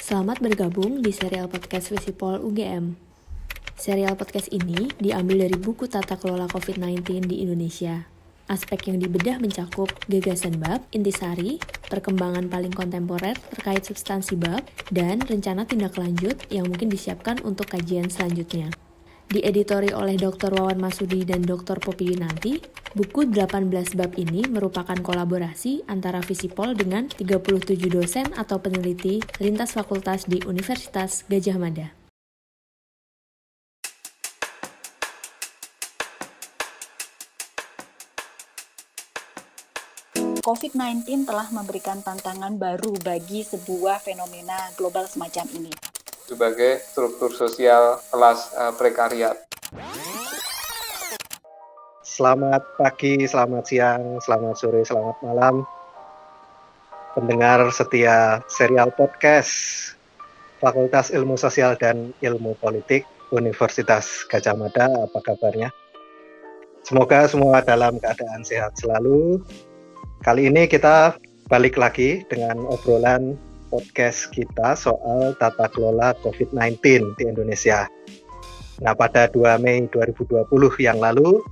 Selamat bergabung di serial podcast Visipol UGM. Serial podcast ini diambil dari buku Tata Kelola COVID-19 di Indonesia. Aspek yang dibedah mencakup gagasan bab, intisari, perkembangan paling kontemporer terkait substansi bab, dan rencana tindak lanjut yang mungkin disiapkan untuk kajian selanjutnya. Dieditori oleh Dr. Wawan Masudi dan Dr. Poppy Yunanti, buku 18 bab ini merupakan kolaborasi antara Visipol dengan 37 dosen atau peneliti lintas fakultas di Universitas Gadjah Mada. COVID-19 telah memberikan tantangan baru bagi sebuah fenomena global semacam ini. Sebagai struktur sosial kelas prekariat. Selamat pagi, selamat siang, selamat sore, selamat malam. Pendengar setia serial podcast Fakultas Ilmu Sosial dan Ilmu Politik Universitas Gadjah Mada, apa kabarnya? Semoga semua dalam keadaan sehat selalu. Kali ini kita balik lagi dengan obrolan podcast kita soal tata kelola COVID-19 di Indonesia. Nah, pada 2 Mei 2020 yang lalu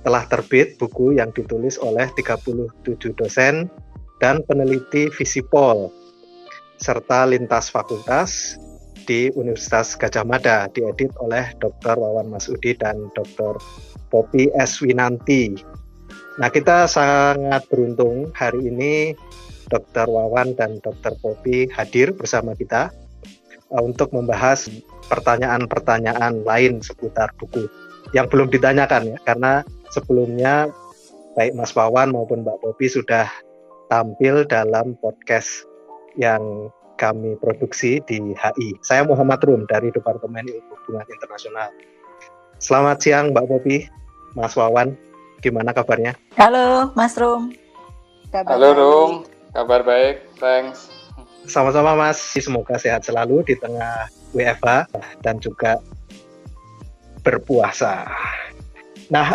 telah terbit buku yang ditulis oleh 37 dosen dan peneliti Visipol serta lintas fakultas di Universitas Gadjah Mada, diedit oleh Dr. Wawan Masudi dan Dr. Poppy S. Winanti. Nah, kita sangat beruntung hari ini Dr. Wawan dan Dr. Poppy hadir bersama kita untuk membahas pertanyaan-pertanyaan lain seputar buku yang belum ditanyakan ya, karena sebelumnya baik Mas Wawan maupun Mbak Poppy sudah tampil dalam podcast yang kami produksi di HI. Saya Muhammad Rum dari Departemen Ilmu Hubungan Internasional. Selamat siang Mbak Poppy, Mas Wawan, gimana kabarnya? Halo Mas Rum. Halo Rum. Kabar baik, thanks. Sama-sama Mas, semoga sehat selalu di tengah WFH dan juga berpuasa. Nah,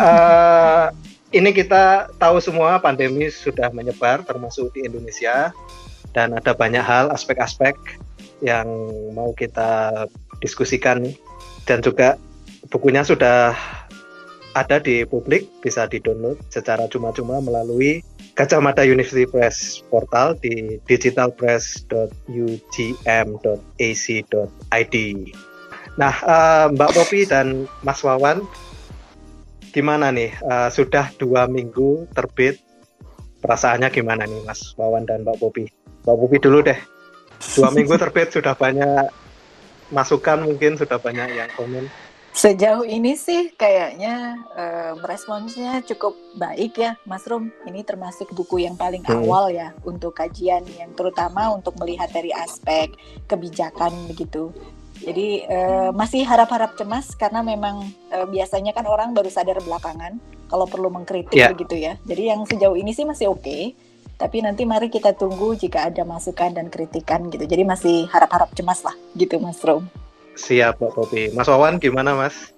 ini kita tahu semua pandemi sudah menyebar termasuk di Indonesia dan ada banyak hal, aspek-aspek yang mau kita diskusikan dan juga bukunya sudah ada di publik, bisa di-download secara cuma-cuma melalui Gadjah Mada University Press portal di digitalpress.ugm.ac.id. Nah, Mbak Poppy dan Mas Wawan, gimana nih? Sudah 2 minggu terbit, perasaannya gimana nih Mas Wawan dan Mbak Poppy? Mbak Poppy dulu deh. 2 minggu terbit, sudah banyak masukan, mungkin sudah banyak yang komen. Sejauh ini sih kayaknya responsnya cukup baik ya Mas Rum. Ini termasuk buku yang paling awal ya untuk kajian yang terutama untuk melihat dari aspek kebijakan begitu. Jadi masih harap-harap cemas karena memang biasanya kan orang baru sadar belakangan kalau perlu mengkritik begitu ya. Jadi yang sejauh ini sih masih oke. Tapi nanti mari kita tunggu jika ada masukan dan kritikan gitu. Jadi masih harap-harap cemas lah gitu Mas Rum. Siap Mbak Poppy. Mas Wawan gimana Mas?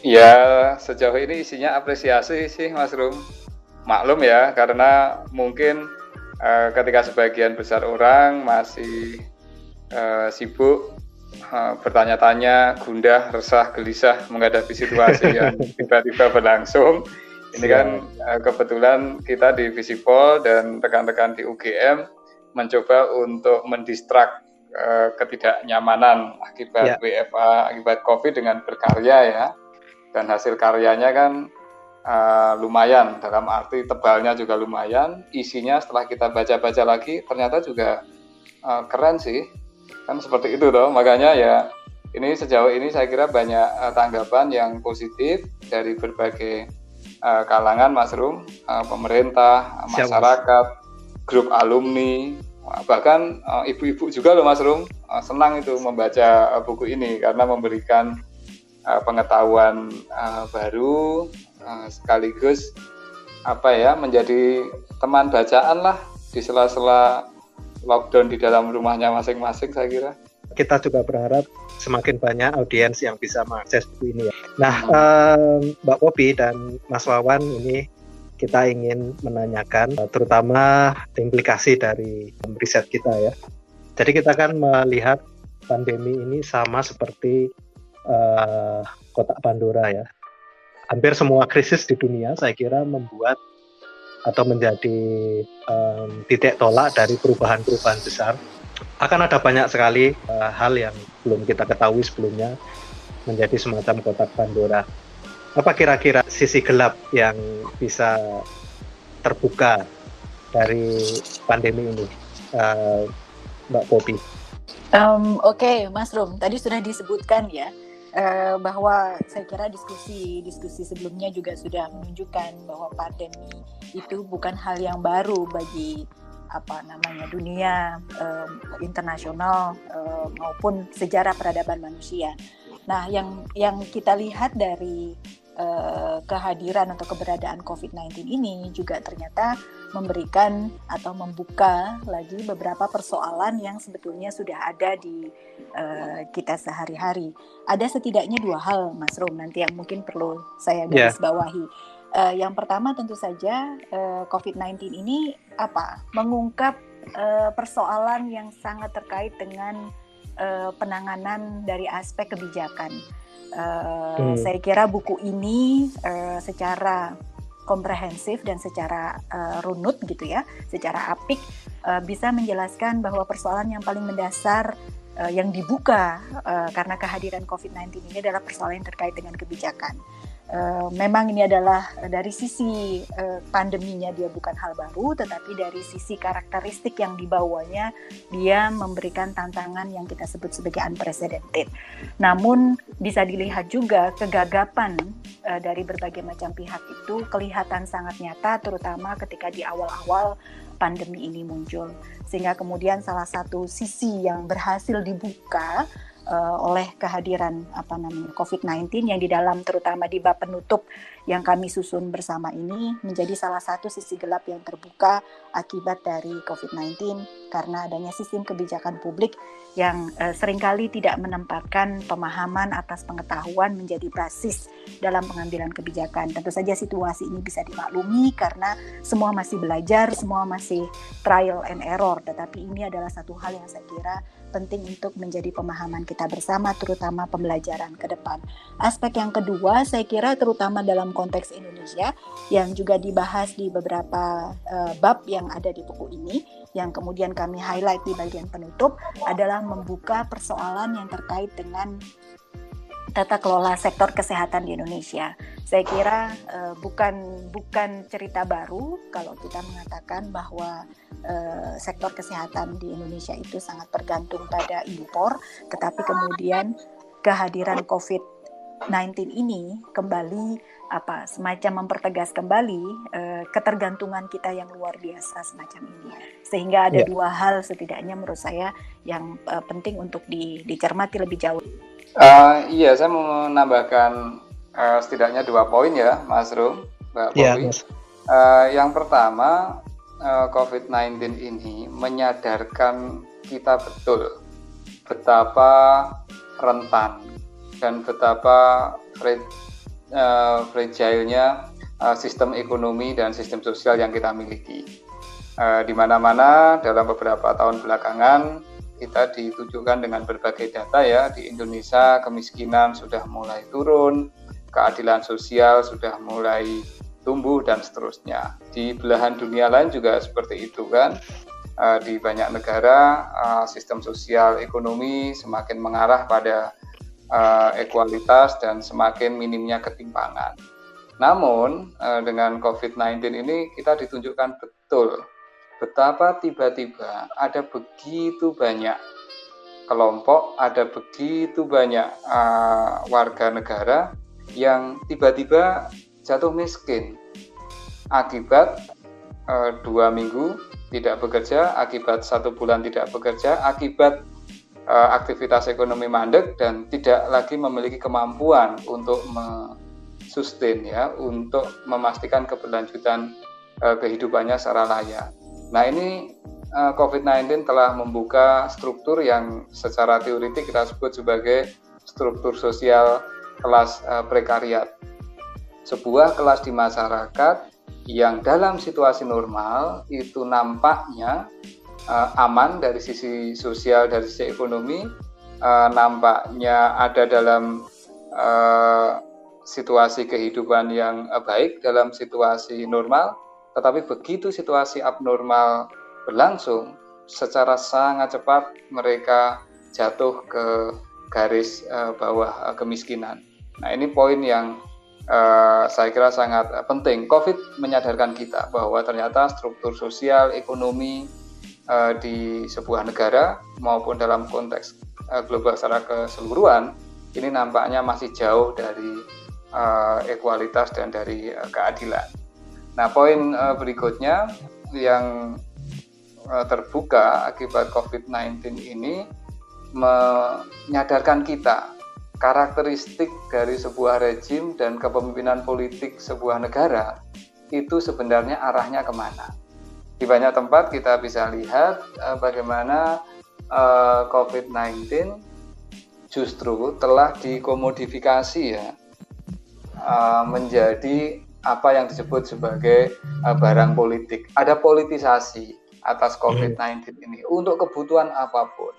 Ya, sejauh ini isinya apresiasi sih Mas Rum. Maklum ya, karena mungkin ketika sebagian besar orang masih sibuk bertanya-tanya, gundah, resah, gelisah menghadapi situasi yang tiba-tiba berlangsung. Ini kan kebetulan kita di Visipol dan rekan-rekan di UGM mencoba untuk mendistrak ketidaknyamanan akibat WFA, akibat COVID dengan berkarya ya. Dan hasil karyanya kan lumayan, dalam arti tebalnya juga lumayan, isinya setelah kita baca-baca lagi ternyata juga keren sih. Kan seperti itu loh, makanya ya ini sejauh ini saya kira banyak tanggapan yang positif dari berbagai kalangan Mas Rum, pemerintah, masyarakat, grup alumni, bahkan ibu-ibu juga loh Mas Rum, senang itu membaca buku ini karena memberikan pengetahuan baru, sekaligus menjadi teman bacaan lah di sela-sela lockdown di dalam rumahnya masing-masing saya kira. Kita juga berharap semakin banyak audiens yang bisa mengakses buku ini ya. Nah, Mbak Poppy dan Mas Wawan, ini kita ingin menanyakan terutama implikasi dari riset kita ya. Jadi kita kan melihat pandemi ini sama seperti kotak Pandora ya. Hampir semua krisis di dunia saya kira membuat atau menjadi titik tolak dari perubahan-perubahan besar. Akan ada banyak sekali hal yang belum kita ketahui sebelumnya menjadi semacam kotak Pandora. Apa kira-kira sisi gelap yang bisa terbuka dari pandemi ini, Mbak Poppy? Oke, Mas Rum, tadi sudah disebutkan ya bahwa saya kira diskusi sebelumnya juga sudah menunjukkan bahwa pandemi itu bukan hal yang baru bagi dunia internasional maupun sejarah peradaban manusia. Nah, yang kita lihat dari kehadiran atau keberadaan COVID-19 ini juga ternyata memberikan atau membuka lagi beberapa persoalan yang sebetulnya sudah ada di kita sehari-hari. Ada setidaknya 2 hal, Mas Rum, nanti yang mungkin perlu saya garis bawahi. Yang pertama tentu saja COVID-19 ini mengungkap persoalan yang sangat terkait dengan penanganan dari aspek kebijakan. Saya kira buku ini secara komprehensif dan secara runut gitu ya, secara apik bisa menjelaskan bahwa persoalan yang paling mendasar yang dibuka karena kehadiran COVID-19 ini adalah persoalan yang terkait dengan kebijakan. Memang ini adalah dari sisi pandeminya dia bukan hal baru, tetapi dari sisi karakteristik yang dibawanya dia memberikan tantangan yang kita sebut sebagai unprecedented. Namun bisa dilihat juga kegagapan dari berbagai macam pihak itu kelihatan sangat nyata, terutama ketika di awal-awal pandemi ini muncul. Sehingga kemudian salah satu sisi yang berhasil dibuka oleh kehadiran COVID-19 yang di dalam terutama di bab penutup yang kami susun bersama ini menjadi salah satu sisi gelap yang terbuka akibat dari COVID-19 karena adanya sistem kebijakan publik yang seringkali tidak menempatkan pemahaman atas pengetahuan menjadi basis dalam pengambilan kebijakan. Tentu saja situasi ini bisa dimaklumi karena semua masih belajar, semua masih trial and error, tetapi ini adalah satu hal yang saya kira penting untuk menjadi pemahaman kita bersama, terutama pembelajaran ke depan. Aspek yang kedua, saya kira terutama dalam konteks Indonesia, yang juga dibahas di beberapa bab yang ada di buku ini, yang kemudian kami highlight di bagian penutup, adalah membuka persoalan yang terkait dengan tata kelola sektor kesehatan di Indonesia. Saya kira bukan cerita baru kalau kita mengatakan bahwa sektor kesehatan di Indonesia itu sangat tergantung pada impor, tetapi kemudian kehadiran COVID-19 ini kembali semacam mempertegas kembali ketergantungan kita yang luar biasa semacam ini. Sehingga ada 2 hal setidaknya menurut saya yang penting untuk dicermati lebih jauh. Iya, saya mau menambahkan setidaknya 2 poin ya, Mas Rum, Mbak Poppy. Yang pertama, COVID-19 ini menyadarkan kita betul betapa rentan dan betapa fragile-nya sistem ekonomi dan sistem sosial yang kita miliki. Di mana-mana dalam beberapa tahun belakangan kita ditunjukkan dengan berbagai data ya, di Indonesia kemiskinan sudah mulai turun, keadilan sosial sudah mulai tumbuh dan seterusnya. Di belahan dunia lain juga seperti itu kan. Di banyak negara sistem sosial ekonomi semakin mengarah pada ekualitas dan semakin minimnya ketimpangan. Namun dengan COVID-19 ini kita ditunjukkan betul betapa tiba-tiba ada begitu banyak kelompok, ada begitu banyak warga negara yang tiba-tiba jatuh miskin akibat 2 minggu tidak bekerja, akibat 1 bulan tidak bekerja, akibat aktivitas ekonomi mandek dan tidak lagi memiliki kemampuan untuk sustain ya, untuk memastikan keberlanjutan kehidupannya secara layak. Nah, ini COVID-19 telah membuka struktur yang secara teoritik kita sebut sebagai struktur sosial kelas prekariat. Sebuah kelas di masyarakat yang dalam situasi normal itu nampaknya aman dari sisi sosial, dari sisi ekonomi, nampaknya ada dalam situasi kehidupan yang baik, dalam situasi normal. Tetapi begitu situasi abnormal berlangsung, secara sangat cepat mereka jatuh ke garis bawah kemiskinan. Nah, ini poin yang saya kira sangat penting. COVID menyadarkan kita bahwa ternyata struktur sosial, ekonomi di sebuah negara maupun dalam konteks global secara keseluruhan ini nampaknya masih jauh dari ekualitas dan dari keadilan. Nah, poin berikutnya yang terbuka akibat COVID-19 ini menyadarkan kita karakteristik dari sebuah rejim dan kepemimpinan politik sebuah negara itu sebenarnya arahnya kemana. Di banyak tempat kita bisa lihat bagaimana COVID-19 justru telah dikomodifikasi ya, menjadi apa yang disebut sebagai barang politik. Ada politisasi atas COVID-19 ini untuk kebutuhan apapun.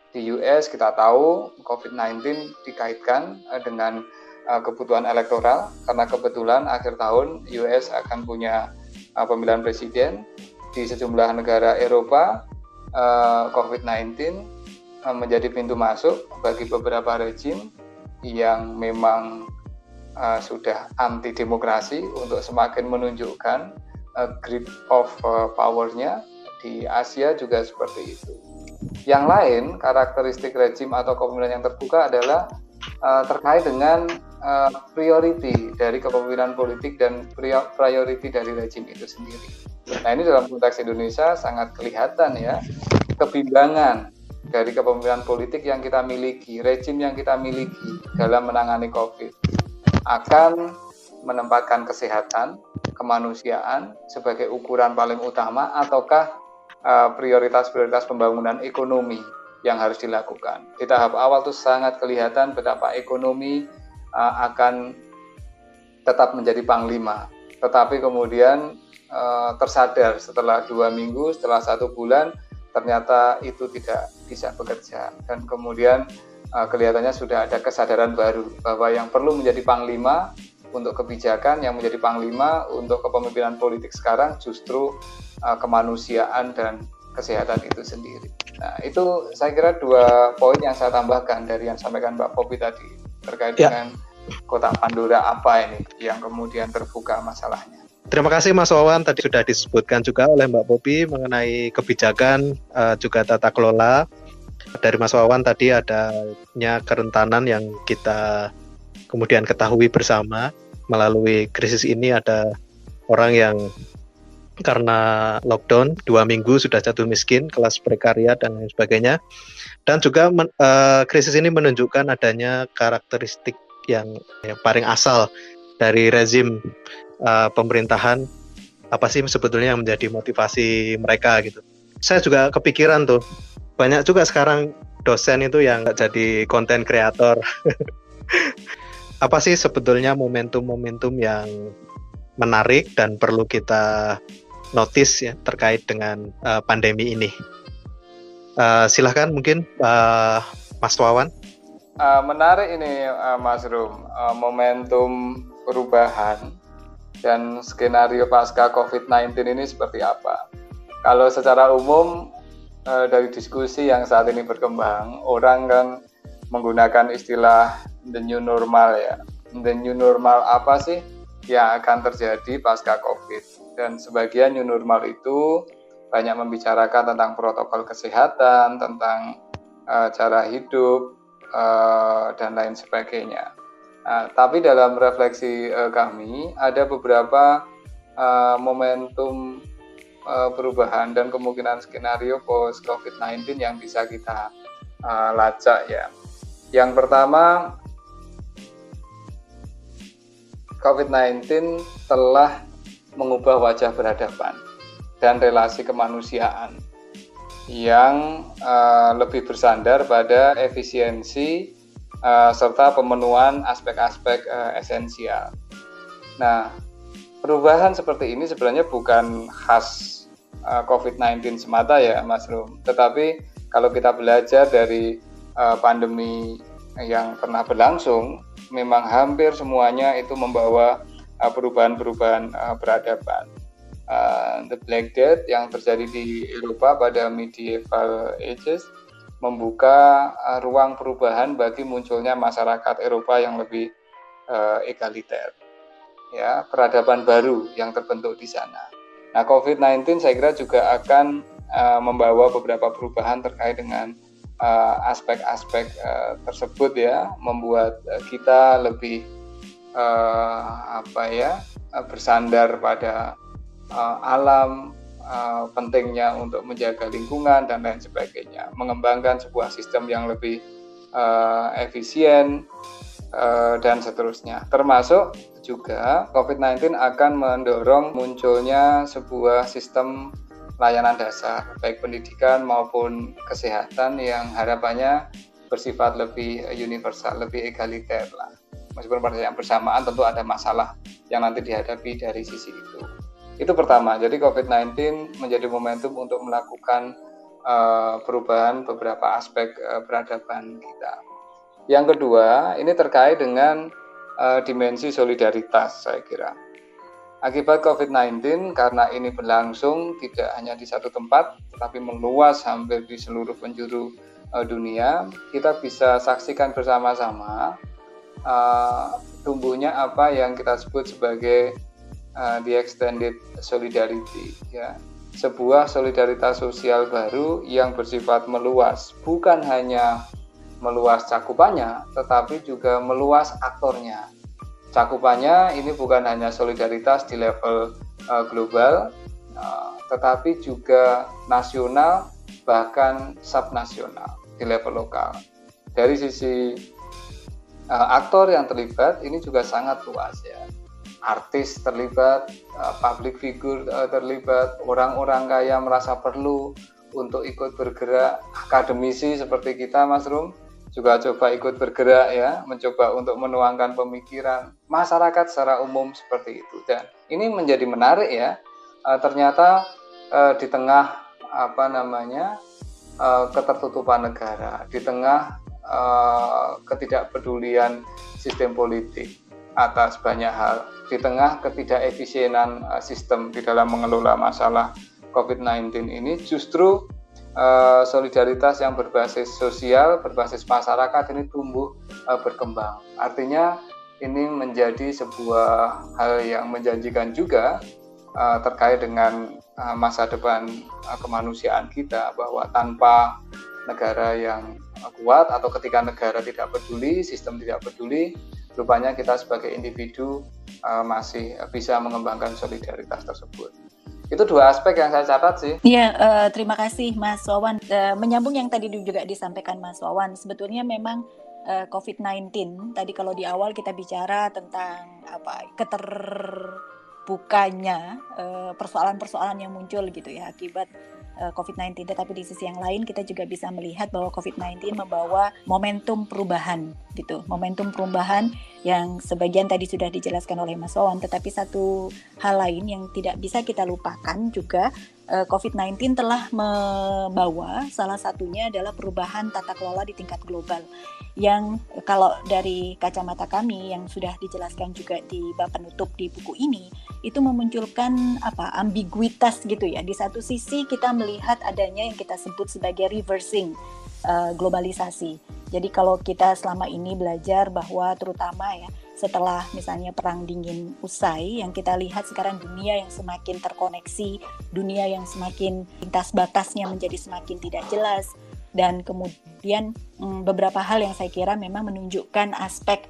Di US kita tahu COVID-19 dikaitkan dengan kebutuhan elektoral karena kebetulan akhir tahun US akan punya pemilihan presiden. Di sejumlah negara Eropa COVID-19 menjadi pintu masuk bagi beberapa rejim yang memang sudah anti demokrasi untuk semakin menunjukkan grip of power-nya. Di Asia juga seperti itu. Yang lain, karakteristik rejim atau kepemimpinan yang terbuka adalah terkait dengan priority dari kepemimpinan politik dan priority dari rejim itu sendiri. Nah, ini dalam konteks Indonesia sangat kelihatan ya, kebimbangan dari kepemimpinan politik yang kita miliki, rejim yang kita miliki dalam menangani COVID akan menempatkan kesehatan, kemanusiaan sebagai ukuran paling utama ataukah prioritas-prioritas pembangunan ekonomi yang harus dilakukan. Di tahap awal itu sangat kelihatan betapa ekonomi akan tetap menjadi panglima. Tetapi kemudian tersadar setelah 2 minggu, setelah 1 bulan, ternyata itu tidak bisa bekerja. Dan kemudian kelihatannya sudah ada kesadaran baru bahwa yang perlu menjadi panglima untuk kebijakan, yang menjadi panglima untuk kepemimpinan politik sekarang justru kemanusiaan dan kesehatan itu sendiri. Nah, itu saya kira 2 poin yang saya tambahkan dari yang sampaikan Mbak Poppy tadi terkait dengan kotak Pandora apa ini yang kemudian terbuka masalahnya. Terima kasih Mas Wawan, tadi sudah disebutkan juga oleh Mbak Poppy mengenai kebijakan juga tata kelola. Dari Mas Wawan tadi adanya kerentanan yang kita kemudian ketahui bersama melalui krisis ini, ada orang yang karena lockdown 2 minggu sudah jatuh miskin, kelas prekarya dan lain sebagainya. Dan juga krisis ini menunjukkan adanya karakteristik yang paling asal dari rezim pemerintahan, apa sih sebetulnya yang menjadi motivasi mereka gitu. Saya juga kepikiran tuh, banyak juga sekarang dosen itu yang jadi konten kreator. Apa sih sebetulnya momentum-momentum yang menarik dan perlu kita notice ya terkait dengan pandemi ini? Silahkan mungkin Mas Wawan. Menarik ini Mas Rum, momentum perubahan dan skenario pasca COVID-19 ini seperti apa? Kalau secara umum dari diskusi yang saat ini berkembang, orang kan menggunakan istilah the new normal ya. The new normal apa sih yang akan terjadi pasca COVID? Dan sebagian new normal itu banyak membicarakan tentang protokol kesehatan, tentang cara hidup, dan lain sebagainya. Tapi dalam refleksi kami, ada beberapa momentum perubahan dan kemungkinan skenario post COVID-19 yang bisa kita lacak ya. Yang pertama, COVID-19 telah mengubah wajah peradaban dan relasi kemanusiaan yang lebih bersandar pada efisiensi serta pemenuhan aspek-aspek esensial. Nah, perubahan seperti ini sebenarnya bukan khas COVID-19 semata ya Mas Rum. Tetapi kalau kita belajar dari pandemi yang pernah berlangsung, memang hampir semuanya itu membawa perubahan-perubahan peradaban. The Black Death yang terjadi di Eropa pada medieval ages membuka ruang perubahan bagi munculnya masyarakat Eropa yang lebih egaliter. Ya, peradaban baru yang terbentuk di sana. Nah, COVID-19 saya kira juga akan membawa beberapa perubahan terkait dengan aspek-aspek tersebut ya, membuat kita lebih bersandar pada alam, pentingnya untuk menjaga lingkungan dan lain sebagainya, mengembangkan sebuah sistem yang lebih efisien dan seterusnya. Termasuk juga COVID-19 akan mendorong munculnya sebuah sistem layanan dasar, baik pendidikan maupun kesehatan yang harapannya bersifat lebih universal, lebih egaliter lah. Meskipun pada yang bersamaan tentu ada masalah yang nanti dihadapi dari sisi itu. Itu pertama, jadi COVID-19 menjadi momentum untuk melakukan perubahan beberapa aspek peradaban kita. Yang kedua, ini terkait dengan dimensi solidaritas saya kira. Akibat COVID-19, karena ini berlangsung tidak hanya di satu tempat, tetapi meluas hampir di seluruh penjuru dunia, kita bisa saksikan bersama-sama tumbuhnya apa yang kita sebut sebagai the extended solidarity, ya. Sebuah solidaritas sosial baru yang bersifat meluas, bukan hanya meluas cakupannya, tetapi juga meluas aktornya. Cakupannya ini bukan hanya solidaritas di level global, tetapi juga nasional, bahkan subnasional di level lokal. Dari sisi aktor yang terlibat, ini juga sangat luas ya. Artis terlibat, public figure terlibat, orang-orang kaya merasa perlu untuk ikut bergerak, akademisi seperti kita Mas Rum juga coba ikut bergerak ya, mencoba untuk menuangkan pemikiran, masyarakat secara umum seperti itu. Dan ini menjadi menarik ya, ternyata di tengah ketertutupan negara, di tengah ketidakpedulian sistem politik atas banyak hal, di tengah ketidakefisienan sistem di dalam mengelola masalah COVID-19 ini, justru solidaritas yang berbasis sosial, berbasis masyarakat ini tumbuh berkembang. Artinya ini menjadi sebuah hal yang menjanjikan juga terkait dengan masa depan kemanusiaan kita, bahwa tanpa negara yang kuat atau ketika negara tidak peduli, sistem tidak peduli, rupanya kita sebagai individu masih bisa mengembangkan solidaritas tersebut. Itu dua aspek yang saya catat sih. Iya, terima kasih Mas Wawan. Menyambung yang tadi juga disampaikan Mas Wawan, sebetulnya memang COVID-19, tadi kalau di awal kita bicara tentang keterbukanya persoalan-persoalan yang muncul gitu ya akibat COVID-19, tetapi di sisi yang lain kita juga bisa melihat bahwa COVID-19 membawa momentum perubahan gitu, momentum perubahan yang sebagian tadi sudah dijelaskan oleh Mas Wawan, tetapi satu hal lain yang tidak bisa kita lupakan juga, COVID-19 telah membawa salah satunya adalah perubahan tata kelola di tingkat global yang kalau dari kacamata kami yang sudah dijelaskan juga di bab penutup di buku ini, itu memunculkan ambiguitas gitu ya. Di satu sisi kita melihat adanya yang kita sebut sebagai reversing globalisasi. Jadi kalau kita selama ini belajar bahwa terutama ya setelah misalnya perang dingin usai, yang kita lihat sekarang dunia yang semakin terkoneksi, dunia yang semakin lintas batasnya menjadi semakin tidak jelas, dan kemudian beberapa hal yang saya kira memang menunjukkan aspek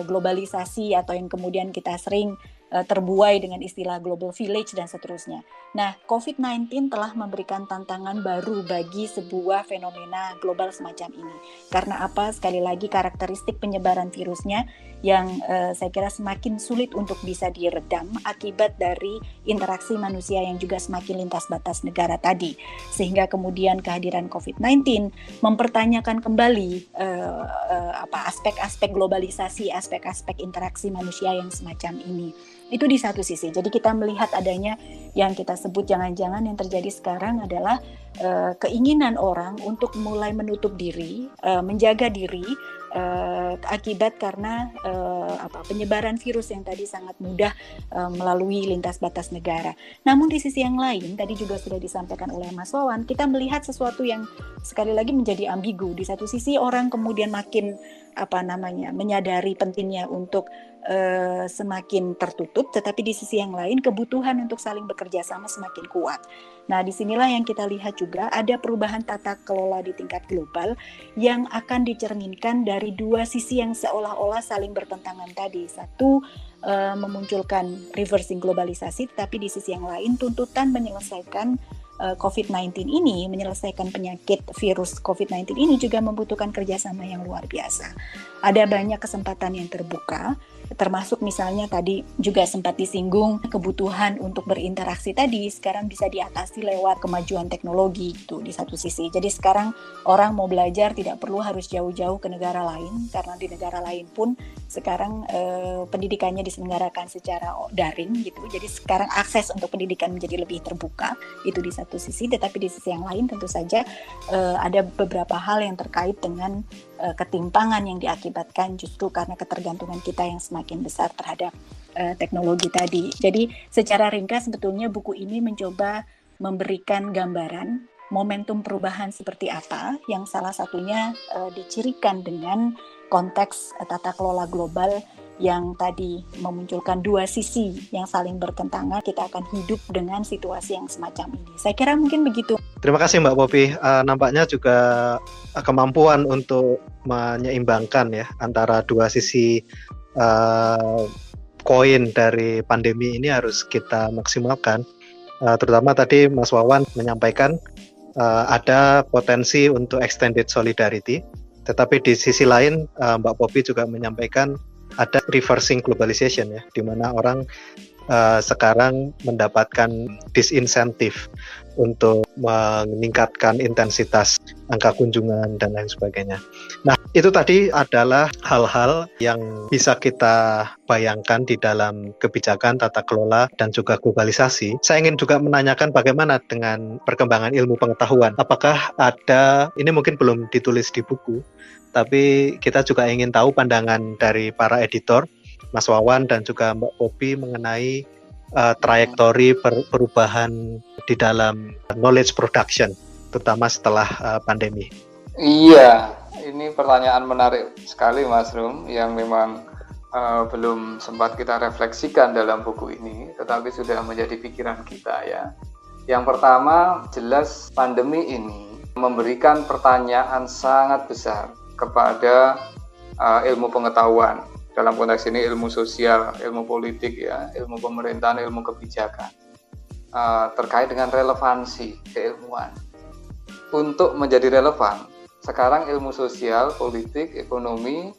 globalisasi atau yang kemudian kita sering terbuai dengan istilah global village dan seterusnya. Nah, COVID-19 telah memberikan tantangan baru bagi sebuah fenomena global semacam ini. Karena apa? Sekali lagi karakteristik penyebaran virusnya yang saya kira semakin sulit untuk bisa diredam akibat dari interaksi manusia yang juga semakin lintas batas negara tadi. Sehingga kemudian kehadiran COVID-19 mempertanyakan kembali aspek-aspek globalisasi, aspek-aspek interaksi manusia yang semacam ini. Itu di satu sisi. Jadi kita melihat adanya yang kita sebut jangan-jangan yang terjadi sekarang adalah keinginan orang untuk mulai menutup diri, menjaga diri akibat karena penyebaran virus yang tadi sangat mudah melalui lintas batas negara. Namun di sisi yang lain, tadi juga sudah disampaikan oleh Mas Wawan, kita melihat sesuatu yang sekali lagi menjadi ambigu. Di satu sisi orang kemudian makin menyadari pentingnya untuk semakin tertutup, tetapi di sisi yang lain kebutuhan untuk saling bekerja sama semakin kuat. Nah, disinilah yang kita lihat juga ada perubahan tata kelola di tingkat global yang akan dicerminkan dari dua sisi yang seolah-olah saling bertentangan tadi. Satu, memunculkan reversing globalisasi, tapi di sisi yang lain tuntutan menyelesaikan COVID-19 ini, menyelesaikan penyakit virus COVID-19 ini juga membutuhkan kerjasama yang luar biasa. Ada banyak kesempatan yang terbuka, termasuk misalnya tadi juga sempat disinggung kebutuhan untuk berinteraksi tadi sekarang bisa diatasi lewat kemajuan teknologi itu di satu sisi. Jadi sekarang orang mau belajar tidak perlu harus jauh-jauh ke negara lain, karena di negara lain pun sekarang pendidikannya diselenggarakan secara daring gitu. Jadi sekarang akses untuk pendidikan menjadi lebih terbuka, itu di satu sisi. Tetapi di sisi yang lain tentu saja ada beberapa hal yang terkait dengan ketimpangan yang diakibatkan justru karena ketergantungan kita yang semakin besar terhadap teknologi tadi. Jadi secara ringkas sebetulnya buku ini mencoba memberikan gambaran momentum perubahan seperti apa yang salah satunya dicirikan dengan konteks tata kelola global yang tadi memunculkan dua sisi yang saling bertentangan. Kita akan hidup dengan situasi yang semacam ini. Saya kira mungkin begitu. Terima kasih Mbak Poppy. Nampaknya juga kemampuan untuk menyeimbangkan ya antara dua sisi koin dari pandemi ini harus kita maksimalkan. Terutama tadi Mas Wawan menyampaikan ada potensi untuk extended solidarity, tetapi di sisi lain Mbak Poppy juga menyampaikan ada reversing globalization ya, di mana orang sekarang mendapatkan disinsentif untuk meningkatkan intensitas angka kunjungan dan lain sebagainya. Nah, itu tadi adalah hal-hal yang bisa kita bayangkan di dalam kebijakan tata kelola dan juga globalisasi. Saya ingin juga menanyakan bagaimana dengan perkembangan ilmu pengetahuan. Apakah ada, ini mungkin belum ditulis di buku, tapi kita juga ingin tahu pandangan dari para editor, Mas Wawan dan juga Mbak Poppy mengenai trajektori perubahan di dalam knowledge production, terutama setelah pandemi. Iya, ini pertanyaan menarik sekali Mas Rum, yang memang belum sempat kita refleksikan dalam buku ini, tetapi sudah menjadi pikiran kita ya. Yang pertama, jelas pandemi ini memberikan pertanyaan sangat besar kepada ilmu pengetahuan. Dalam konteks ini ilmu sosial, ilmu politik ya, ilmu pemerintahan, ilmu kebijakan. Terkait dengan relevansi keilmuan. Untuk menjadi relevan, sekarang ilmu sosial, politik, ekonomi,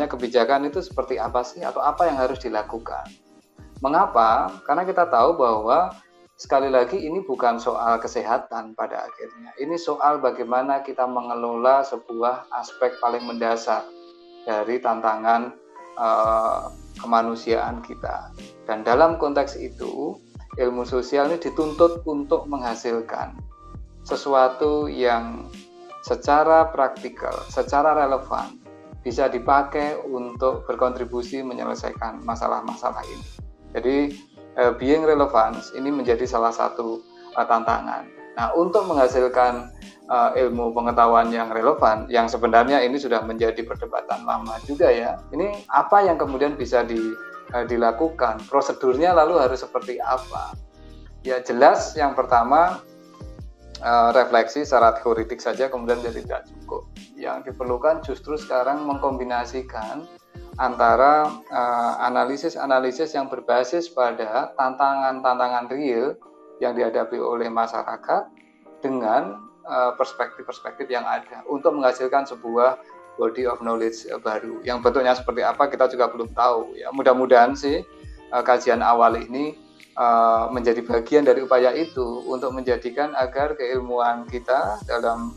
kebijakan itu seperti apa sih, atau apa yang harus dilakukan? Mengapa? Karena kita tahu bahwa sekali lagi ini bukan soal kesehatan pada akhirnya. Ini soal bagaimana kita mengelola sebuah aspek paling mendasar dari tantangan kemanusiaan kita. Dan dalam konteks itu, ilmu sosial ini dituntut untuk menghasilkan sesuatu yang secara praktikal, secara relevan, bisa dipakai untuk berkontribusi menyelesaikan masalah-masalah ini. Jadi, being relevance ini menjadi salah satu tantangan. Nah, untuk menghasilkan ilmu pengetahuan yang relevan, yang sebenarnya ini sudah menjadi perdebatan lama juga ya. Ini apa yang kemudian bisa dilakukan? Prosedurnya lalu harus seperti apa? Ya jelas yang pertama refleksi secara teoretik saja kemudian jadi tidak cukup. Yang diperlukan justru sekarang mengkombinasikan antara analisis-analisis yang berbasis pada tantangan-tantangan real yang dihadapi oleh masyarakat dengan perspektif-perspektif yang ada untuk menghasilkan sebuah body of knowledge baru. Yang bentuknya seperti apa kita juga belum tahu. Ya, mudah-mudahan sih kajian awal ini menjadi bagian dari upaya itu untuk menjadikan agar keilmuan kita dalam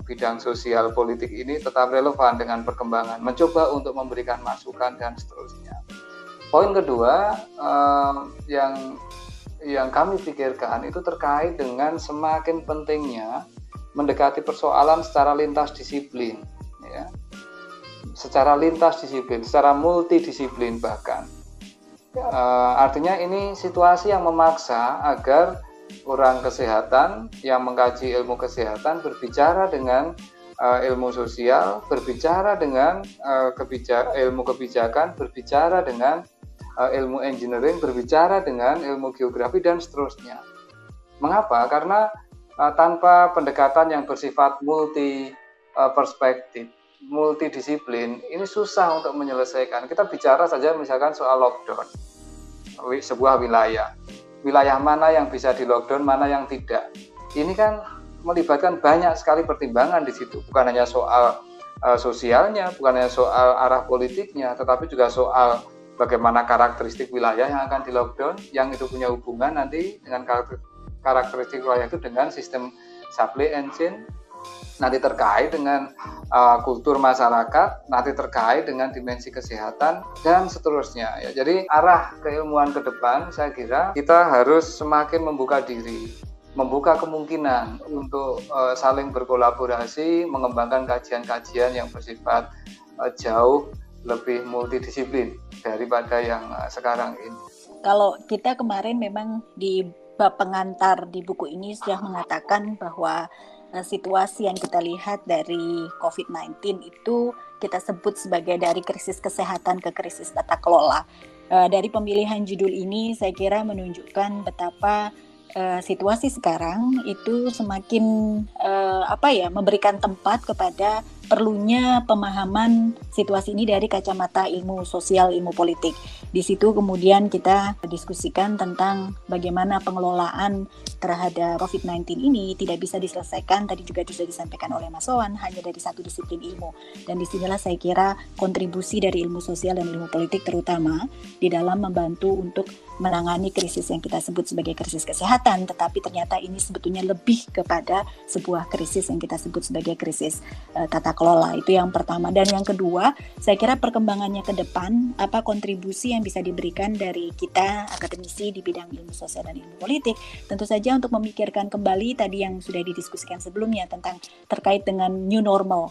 bidang sosial politik ini tetap relevan dengan perkembangan, mencoba untuk memberikan masukan dan seterusnya. Poin kedua yang kami pikirkan itu terkait dengan semakin pentingnya mendekati persoalan secara lintas disiplin, ya, secara lintas disiplin, secara multidisiplin bahkan. Artinya ini situasi yang memaksa agar orang kesehatan yang mengkaji ilmu kesehatan berbicara dengan ilmu sosial, berbicara dengan ilmu kebijakan, berbicara dengan ilmu engineering, berbicara dengan ilmu geografi dan seterusnya. Mengapa? Karena tanpa pendekatan yang bersifat multi perspektif, multidisiplin, ini susah untuk menyelesaikan. Kita bicara saja misalkan soal lockdown sebuah wilayah mana yang bisa di lockdown, mana yang tidak. Ini kan melibatkan banyak sekali pertimbangan di situ, bukan hanya soal sosialnya, bukan hanya soal arah politiknya, tetapi juga soal bagaimana karakteristik wilayah yang akan di lockdown, yang itu punya hubungan nanti dengan karakteristik wilayah itu dengan sistem supply and chain, nanti terkait dengan kultur masyarakat, nanti terkait dengan dimensi kesehatan dan seterusnya. Ya, jadi arah keilmuan ke depan saya kira kita harus semakin membuka diri, membuka kemungkinan untuk saling berkolaborasi, mengembangkan kajian-kajian yang bersifat jauh lebih multidisiplin daripada yang sekarang ini. Kalau kita kemarin memang di bab pengantar di buku ini sudah mengatakan bahwa situasi yang kita lihat dari COVID-19 itu kita sebut sebagai dari krisis kesehatan ke krisis tata kelola. Dari pemilihan judul ini saya kira menunjukkan betapa situasi sekarang itu semakin memberikan tempat kepada perlunya pemahaman situasi ini dari kacamata ilmu sosial, ilmu politik. Di situ kemudian kita diskusikan tentang bagaimana pengelolaan terhadap COVID-19 ini tidak bisa diselesaikan, tadi juga sudah disampaikan oleh Mas Wawan, hanya dari satu disiplin ilmu. Dan disinilah saya kira kontribusi dari ilmu sosial dan ilmu politik terutama di dalam membantu untuk menangani krisis yang kita sebut sebagai krisis kesehatan, tetapi ternyata ini sebetulnya lebih kepada sebuah krisis yang kita sebut sebagai krisis tata kelola. Itu yang pertama. Dan yang kedua, saya kira perkembangannya ke depan, apa kontribusi yang bisa diberikan dari kita akademisi di bidang ilmu sosial dan ilmu politik, tentu saja untuk memikirkan kembali tadi yang sudah didiskusikan sebelumnya tentang terkait dengan new normal.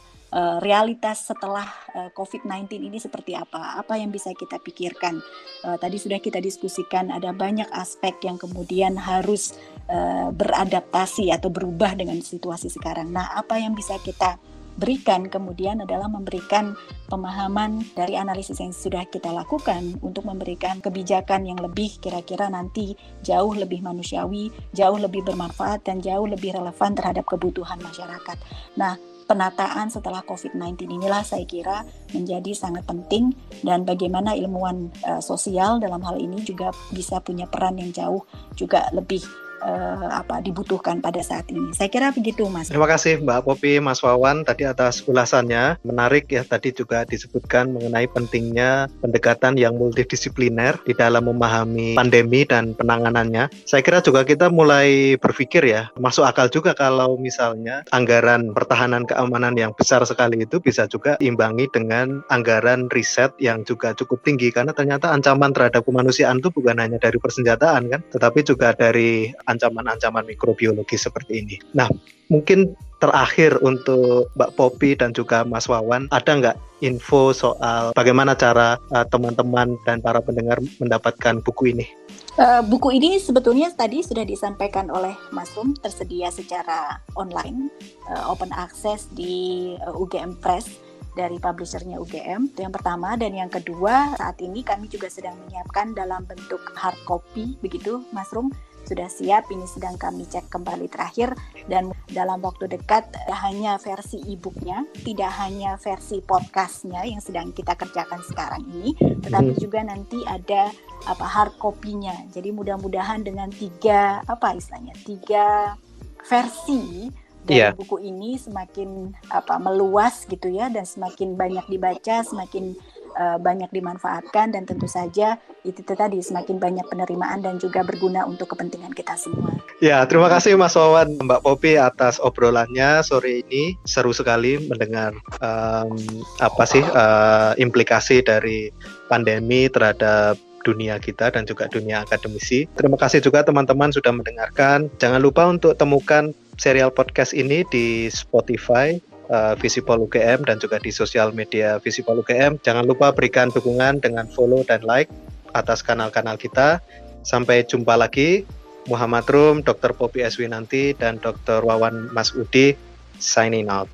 Realitas setelah COVID-19 ini seperti apa yang bisa kita pikirkan. Tadi sudah kita diskusikan ada banyak aspek yang kemudian harus beradaptasi atau berubah dengan situasi sekarang. Nah, apa yang bisa kita berikan kemudian adalah memberikan pemahaman dari analisis yang sudah kita lakukan untuk memberikan kebijakan yang lebih kira-kira nanti jauh lebih manusiawi, jauh lebih bermanfaat dan jauh lebih relevan terhadap kebutuhan masyarakat. Nah, penataan setelah COVID-19 inilah saya kira menjadi sangat penting, dan bagaimana ilmuwan sosial dalam hal ini juga bisa punya peran yang jauh juga lebih dibutuhkan pada saat ini. Saya kira begitu, Mas. Terima kasih Mbak Popi, Mas Wawan tadi atas ulasannya. Menarik ya, tadi juga disebutkan mengenai pentingnya pendekatan yang multidisipliner di dalam memahami pandemi dan penanganannya. Saya kira juga kita mulai berpikir ya, masuk akal juga kalau misalnya anggaran pertahanan keamanan yang besar sekali itu bisa juga diimbangi dengan anggaran riset yang juga cukup tinggi, karena ternyata ancaman terhadap kemanusiaan itu bukan hanya dari persenjataan kan, tetapi juga dari ancaman-ancaman mikrobiologi seperti ini. Nah, mungkin terakhir untuk Mbak Popi dan juga Mas Wawan, ada nggak info soal bagaimana cara teman-teman dan para pendengar mendapatkan buku ini? Buku ini sebetulnya tadi sudah disampaikan oleh Mas Rum, tersedia secara online, open access di UGM Press dari publishernya UGM, itu yang pertama. Dan yang kedua, saat ini kami juga sedang menyiapkan dalam bentuk hard copy, begitu Mas Rum, sudah siap, ini sedang kami cek kembali terakhir, dan dalam waktu dekat tidak hanya versi e-booknya, tidak hanya versi podcastnya yang sedang kita kerjakan sekarang ini, tetapi juga nanti ada hard copy-nya. Jadi mudah-mudahan dengan tiga versi dari buku ini semakin meluas gitu ya, dan semakin banyak dibaca, semakin banyak dimanfaatkan, dan tentu saja itu tadi semakin banyak penerimaan dan juga berguna untuk kepentingan kita semua. Ya, terima kasih Mas Wawan, Mbak Poppy atas obrolannya sore ini. Seru sekali mendengar implikasi dari pandemi terhadap dunia kita dan juga dunia akademisi. Terima kasih juga teman-teman sudah mendengarkan. Jangan lupa untuk temukan serial podcast ini di Spotify, Visipol UGM, dan juga di sosial media Visipol UGM. Jangan lupa berikan dukungan dengan follow dan like atas kanal-kanal kita. Sampai jumpa lagi. Muhammad Rum, Dr. Poppy Eswinanti, dan Dr. Wawan Masudi signing out.